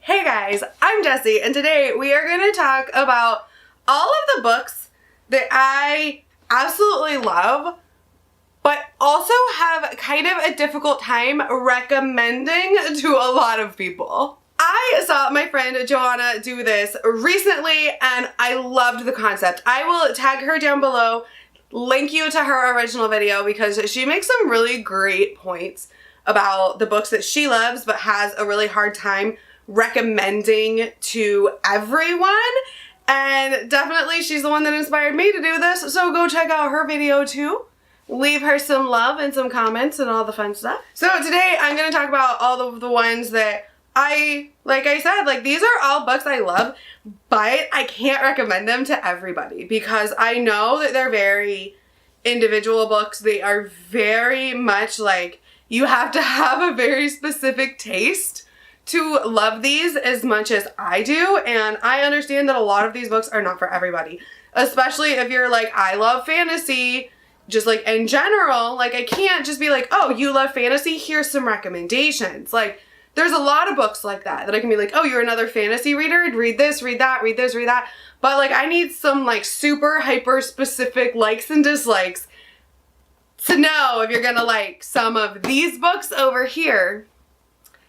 Hey guys, I'm Jessie, and today we are going to talk about all of the books that I absolutely love, but also have kind of a difficult time recommending to a lot of people. I saw my friend Joanna do this recently, and I loved the concept. I will tag her down below, link you to her original video, because she makes some really great points about the books that she loves but has a really hard time recommending to everyone. And definitely she's the one that inspired me to do this, so go check out her video too. Leave her some love and some comments and all the fun stuff. So today I'm going to talk about all of the ones that like I said, these are all books I love, but I can't recommend them to everybody because I know that they're very individual books. They are very much like you have to have a very specific taste to love these as much as I do, and I understand that a lot of these books are not for everybody, especially if you're like, I love fantasy, just like in general. Like, I can't just be like, oh, you love fantasy, here's some recommendations. Like, there's a lot of books like that I can be like, oh, you're another fantasy reader, read this, read that, read this, read that. But like, I need some like super hyper specific likes and dislikes to know if you're gonna like some of these books over here.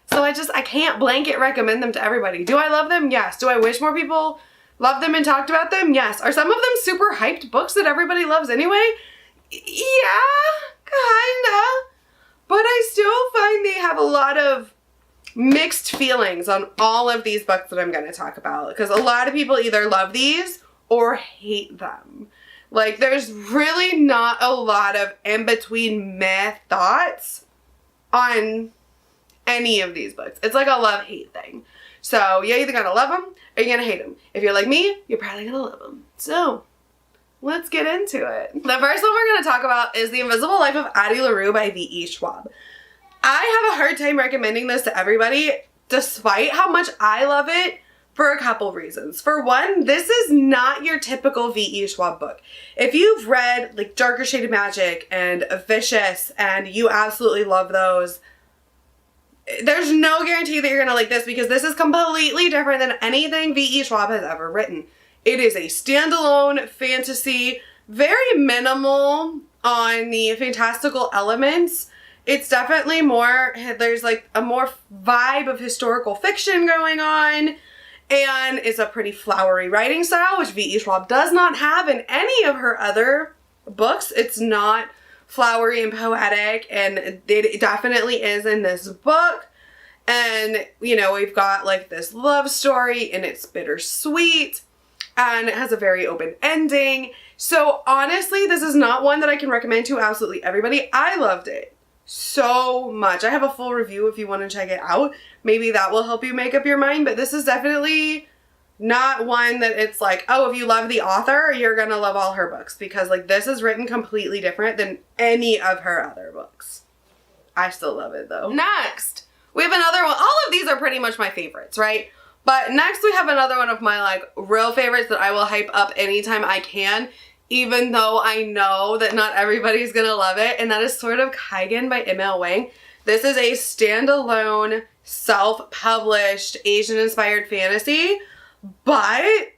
So I can't blanket recommend them to everybody. Do I love them? Yes. Do I wish more people loved them and talked about them? Yes. Are some of them super hyped books that everybody loves anyway? Yeah, kinda. But I still find they have a lot of mixed feelings on all of these books that I'm going to talk about, because a lot of people either love these or hate them. Like, there's really not a lot of in-between meh thoughts on any of these books. It's like a love-hate thing. So you're either gonna love them or you're gonna hate them. If you're like me, you're probably gonna love them. So let's get into it. The first one we're gonna talk about is The Invisible Life of Addy LaRue by V.E. Schwab. I have a hard time recommending this to everybody, despite how much I love it, for a couple reasons. For one, this is not your typical V.E. Schwab book. If you've read like Darker Shade of Magic and Vicious and you absolutely love those, there's no guarantee that you're gonna like this, because this is completely different than anything V.E. Schwab has ever written. It is a standalone fantasy, very minimal on the fantastical elements. It's definitely more, there's like a more vibe of historical fiction going on, and it's a pretty flowery writing style, which V.E. Schwab does not have in any of her other books. It's not flowery and poetic, and it definitely is in this book. And you know, we've got like this love story, and it's bittersweet, and it has a very open ending. So honestly, this is not one that I can recommend to absolutely everybody. I loved it so much. I have a full review if you want to check it out. Maybe that will help you make up your mind, but this is definitely not one that it's like, oh, if you love the author, you're gonna love all her books, because like this is written completely different than any of her other books. I still love it though. Next, we have another one. All of these are pretty much my favorites, right? But next we have another one of my like real favorites that I will hype up anytime I can, even though I know that not everybody's gonna love it, and that is Sword of Kyogen by M.L. Wang. This is a standalone, self-published, Asian-inspired fantasy, but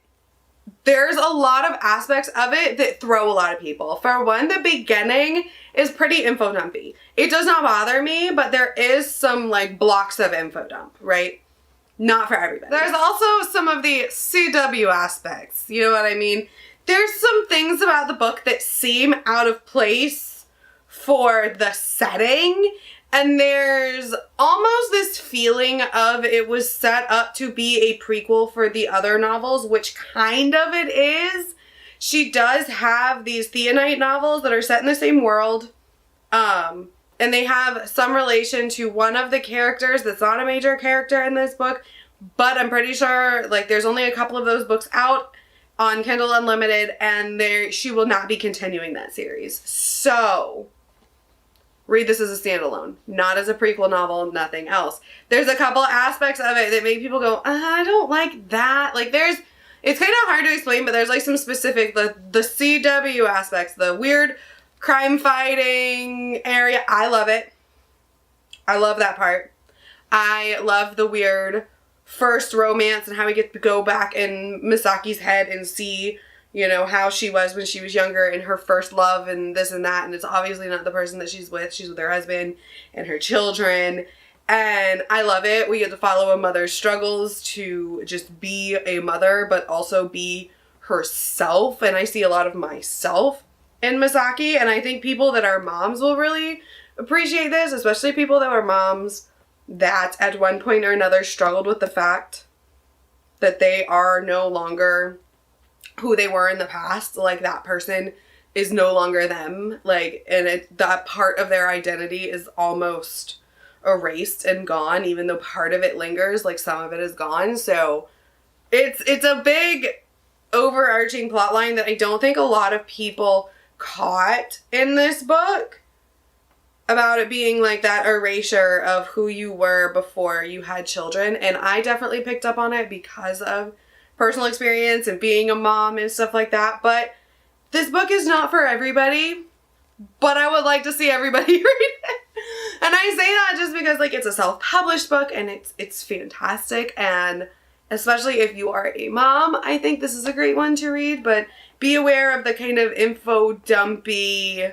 there's a lot of aspects of it that throw a lot of people. For one, the beginning is pretty info dumpy. It does not bother me, but there is some like blocks of info dump, right? Not for everybody. There's also some of the CW aspects, you know what I mean? There's some things about the book that seem out of place for the setting, and there's almost this feeling of it was set up to be a prequel for the other novels, which kind of it is. She does have these Theonite novels that are set in the same world, and they have some relation to one of the characters that's not a major character in this book, but I'm pretty sure like there's only a couple of those books out on Kindle Unlimited, and she will not be continuing that series. So read this as a standalone, not as a prequel novel, nothing else. There's a couple aspects of it that make people go, I don't like that. Like it's kind of hard to explain, but there's like some specific, the CW aspects, the weird crime fighting area. I love it. I love that part. I love the weird first romance and how we get to go back in Misaki's head and see, you know, how she was when she was younger and her first love and this and that. And it's obviously not the person that she's with. She's with her husband and her children. And I love it. We get to follow a mother's struggles to just be a mother, but also be herself. And I see a lot of myself in Misaki. And I think people that are moms will really appreciate this, especially people that were moms that at one point or another struggled with the fact that they are no longer who they were in the past. Like, that person is no longer them. Like, and that part of their identity is almost erased and gone, even though part of it lingers. Like, some of it is gone. So it's a big overarching plot line that I don't think a lot of people caught in this book, about it being like that erasure of who you were before you had children. And I definitely picked up on it because of personal experience and being a mom and stuff like that. But this book is not for everybody, but I would like to see everybody read it. And I say that just because, like, it's a self-published book and it's fantastic. And especially if you are a mom, I think this is a great one to read. But be aware of the kind of info dumpy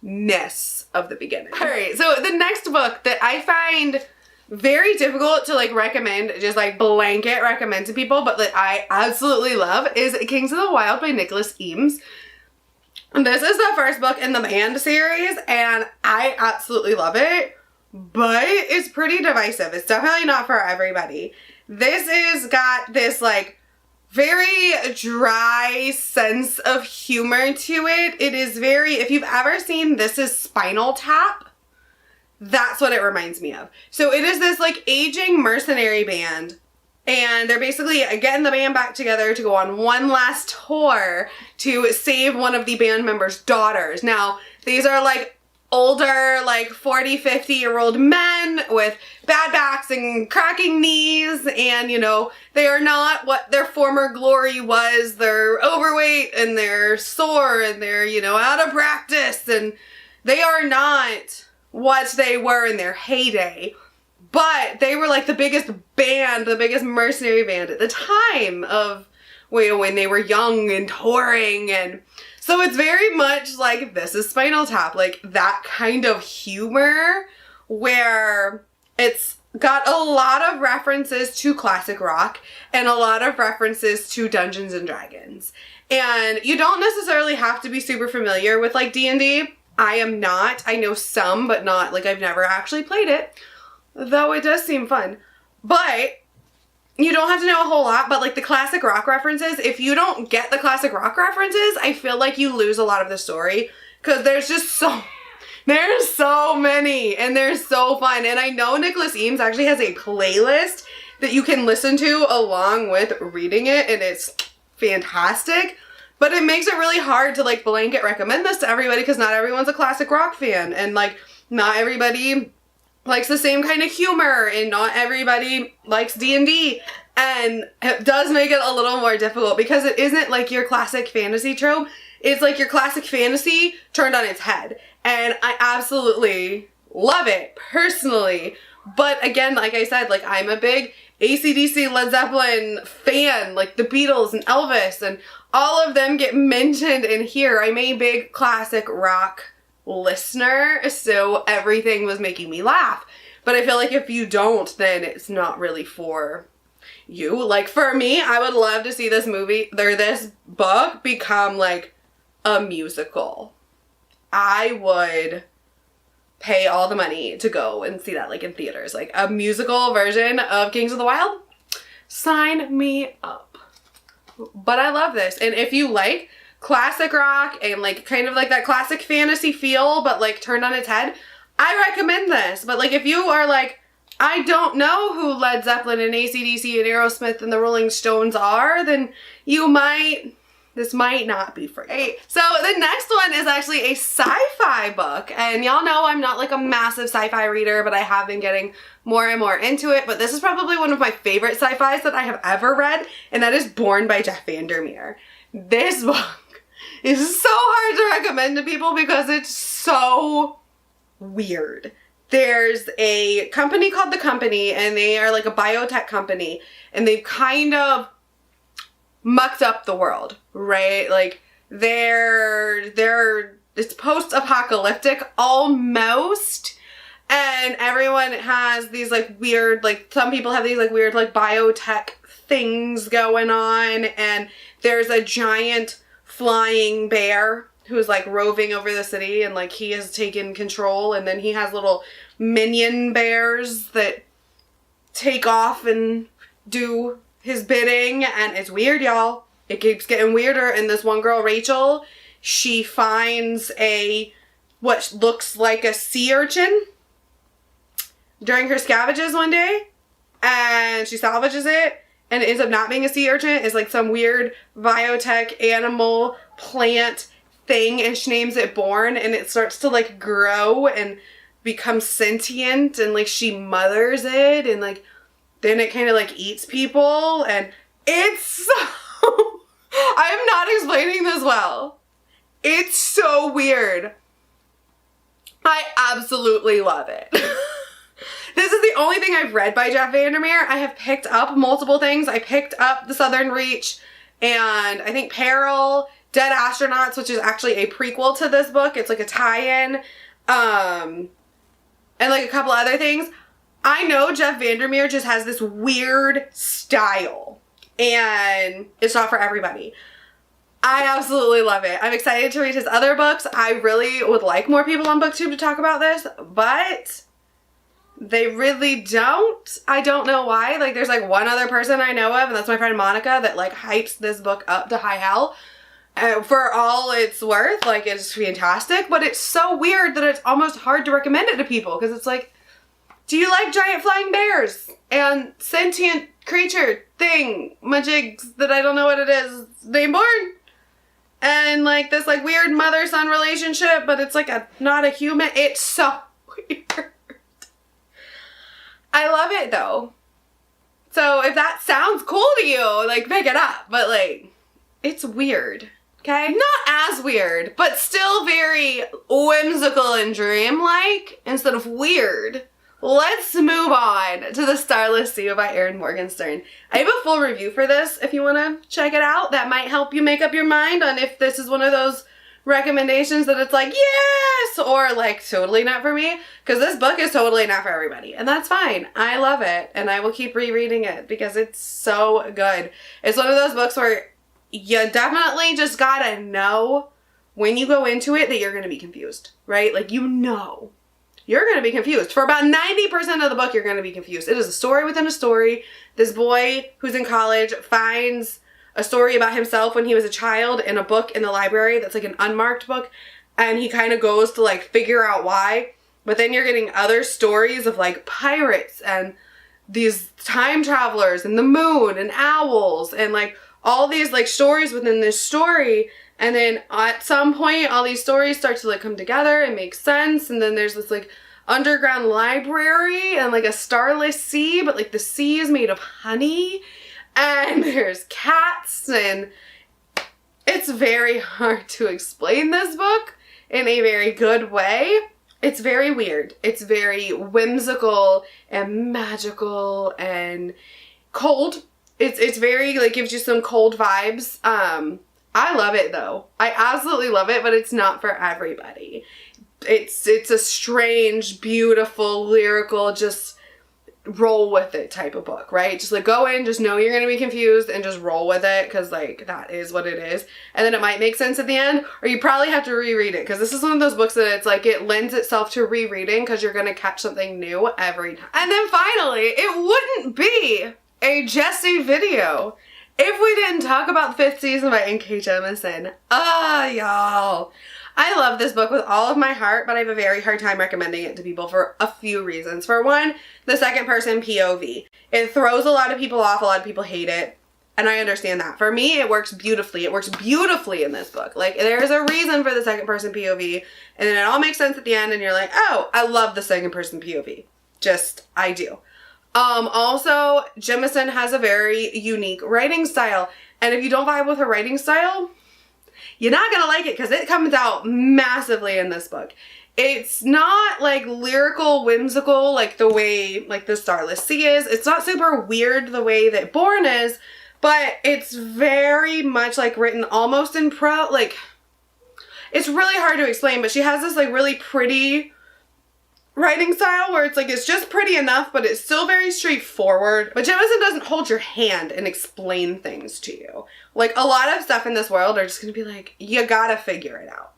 ness of the beginning. Alright, so the next book that I find very difficult to, like, recommend, just like blanket recommend to people, but that I absolutely love is Kings of the Wild by Nicholas Eames. And this is the first book in the Band series, and I absolutely love it, but it's pretty divisive. It's definitely not for everybody. This is got this, like, very dry sense of humor to it. It is very, if you've ever seen This Is Spinal Tap, that's what it reminds me of. So it is this, like, aging mercenary band, and they're basically getting the band back together to go on one last tour to save one of the band members' daughters. Now, these are, like, older, like 40, 50-year-old men with bad backs and cracking knees, and, you know, they are not what their former glory was. They're overweight and they're sore and they're, you know, out of practice, and they are not what they were in their heyday. But they were, like, the biggest band, the biggest mercenary band at the time of when they were young and touring. And so it's very much like This Is Spinal Tap, like that kind of humor where it's got a lot of references to classic rock and a lot of references to Dungeons and Dragons. And you don't necessarily have to be super familiar with, like, D&D. I am not. I know some, but not, like, I've never actually played it, though it does seem fun. But you don't have to know a whole lot, but, like, the classic rock references, if you don't get the classic rock references, I feel like you lose a lot of the story, because there's so many, and they're so fun. And I know Nicholas Eames actually has a playlist that you can listen to along with reading it, and it's fantastic. But it makes it really hard to, like, blanket recommend this to everybody, because not everyone's a classic rock fan, and, like, not everybody likes the same kind of humor, and not everybody likes D&D, and it does make it a little more difficult because it isn't like your classic fantasy trope. It's like your classic fantasy turned on its head, and I absolutely love it personally. But again, like I said, like, I'm a big AC/DC, Led Zeppelin fan, like the Beatles and Elvis, and all of them get mentioned in here. I'm a big classic rock listener, so everything was making me laugh. But I feel like if you don't, then it's not really for you. Like, for me, I would love to see this book become, like, a musical. I would pay all the money to go and see that, like, in theaters. Like, a musical version of Kings of the Wild, sign me up. But I love this. And if you like classic rock and, like, kind of like that classic fantasy feel, but, like, turned on its head, I recommend this. But, like, if you are like, I don't know who Led Zeppelin and AC/DC and Aerosmith and the Rolling Stones are, then this might not be for you. So the next one is actually a sci-fi book, and y'all know I'm not, like, a massive sci-fi reader, but I have been getting more and more into it. But this is probably one of my favorite sci-fis that I have ever read, and that is Born by Jeff Vandermeer. This book is so hard to recommend to people because it's so weird. there's a company called The Company, and they are like a biotech company, and they've kind of mucked up the world, right? Like it's post-apocalyptic almost, and everyone has these like weird, like some people have these like weird like biotech things going on, and there's a giant flying bear who's like roving over the city, and like he has taken control, and then he has little minion bears that take off and do his bidding, and it's weird, y'all. It keeps getting weirder. And this one girl, Rachel, she finds what looks like a sea urchin during her scavenges one day, and she salvages it, and it ends up not being a sea urchin. It's like some weird biotech animal plant thing, and she names it Born, and it starts to like grow and become sentient, and like she mothers it, and like then it kind of like eats people, and it's so I am not explaining this well. It's so weird. I absolutely love it. This is the only thing I've read by Jeff Vandermeer. I have picked up multiple things. I picked up The Southern Reach, and I think Peril, Dead Astronauts, which is actually a prequel to this book. It's like a tie-in, and like a couple other things. I know Jeff Vandermeer just has this weird style, and it's not for everybody. I absolutely love it. I'm excited to read his other books. I really would like more people on BookTube to talk about this, but they really don't. I don't know why. Like, there's like one other person I know of, and that's my friend Monica, that like hypes this book up to high hell. For all it's worth, like, it's fantastic, but it's so weird that it's almost hard to recommend it to people, because it's like, do you like giant flying bears and sentient creature thing majigs that I don't know what it is named Born, and like this like weird mother-son relationship, but it's like not a human? It's so weird. I love it though. So if that sounds cool to you, like, pick it up, but like, it's weird. Okay? Not as weird, but still very whimsical and dreamlike instead of weird. Let's move on to The Starless Seal by Erin Morgenstern. I have a full review for this if you want to check it out. That might help you make up your mind on if this is one of those recommendations that it's like, yes, or like totally not for me. Because this book is totally not for everybody. And that's fine. I love it. And I will keep rereading it because it's so good. It's one of those books where you definitely just gotta know when you go into it that you're going to be confused, right? Like, you know. You're going to be confused. For about 90% of the book, you're going to be confused. It is a story within a story. This boy who's in college finds a story about himself when he was a child in a book in the library that's like an unmarked book, and he kind of goes to like figure out why. But then you're getting other stories of like pirates and these time travelers and the moon and owls and like all these like stories within this story. And then at some point, all these stories start to like come together and make sense. And then there's this like underground library and like a starless sea, but like the sea is made of honey. And there's cats, and it's very hard to explain this book in a very good way. It's very weird. It's very whimsical and magical and cold. It's very like gives you some cold vibes. I love it though. I absolutely love it, but it's not for everybody. It's a strange, beautiful, lyrical, just roll with it type of book, right? Just like go in, just know you're going to be confused and just roll with it, because like that is what it is. And then it might make sense at the end, or you probably have to reread it, because this is one of those books that it's like it lends itself to rereading because you're going to catch something new every time. And then finally, it wouldn't be a Jessie video if we didn't talk about the 5th season by N.K. Jemisin. Y'all. I love this book with all of my heart, but I have a very hard time recommending it to people for a few reasons. For one, the second person POV. It throws a lot of people off. A lot of people hate it. And I understand that. For me, it works beautifully. It works beautifully in this book. Like, there's a reason for the second person POV. And then it all makes sense at the end. And you're like, oh, I love the second person POV. Just, I do. Also, Jemisin has a very unique writing style. And if you don't vibe with her writing style, you're not going to like it, because it comes out massively in this book. It's not like lyrical, whimsical like the way like the Starless Sea is. It's not super weird the way that Born is, but it's very much like written almost in prose. Like, it's really hard to explain, but she has this like really pretty writing style where it's like, it's just pretty enough, but it's still very straightforward. But Jemison doesn't hold your hand and explain things to you. Like, a lot of stuff in this world are just gonna be like, you gotta figure it out.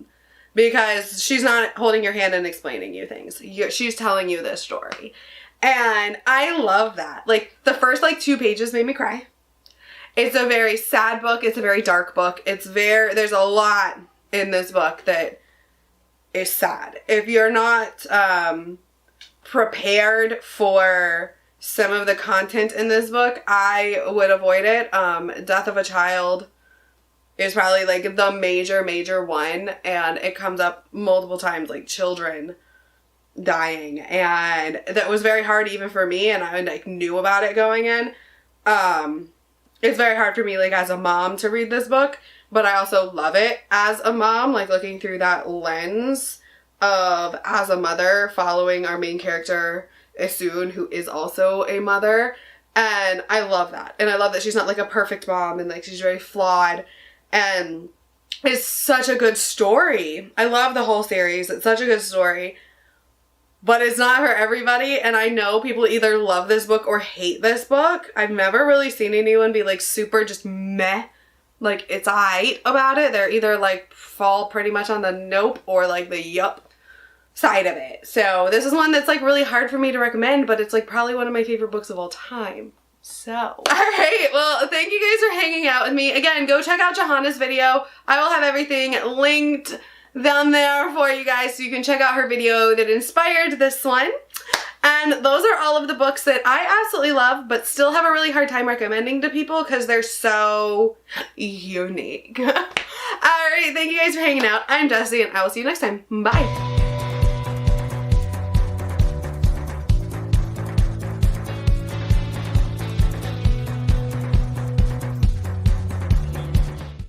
Because she's not holding your hand and explaining you things. She's telling you this story. And I love that. Like, the first like 2 pages made me cry. It's a very sad book. It's a very dark book. There's a lot in this book that is sad. If you're not prepared for some of the content in this book, I would avoid it. Death of a child is probably like the major one, and it comes up multiple times, like children dying, and that was very hard even for me, and I like knew about it going in. It's very hard for me like as a mom to read this book, but I also love it as a mom, like looking through that lens of as a mother following our main character Isun, who is also a mother, and I love that. And I love that she's not like a perfect mom, and like she's very flawed, and it's such a good story. I love the whole series. It's such a good story, but it's not for everybody, and I know people either love this book or hate this book. I've never really seen anyone be like super just meh, like it's aight about it. They're either like fall pretty much on the nope or like the yup side of it. So this is one that's like really hard for me to recommend, but it's like probably one of my favorite books of all time. So, alright, well, thank you guys for hanging out with me. Again, go check out Johanna's video. I will have everything linked down there for you guys so you can check out her video that inspired this one. And those are all of the books that I absolutely love, but still have a really hard time recommending to people because they're so unique. Alright, thank you guys for hanging out. I'm Jessie, and I will see you next time. Bye!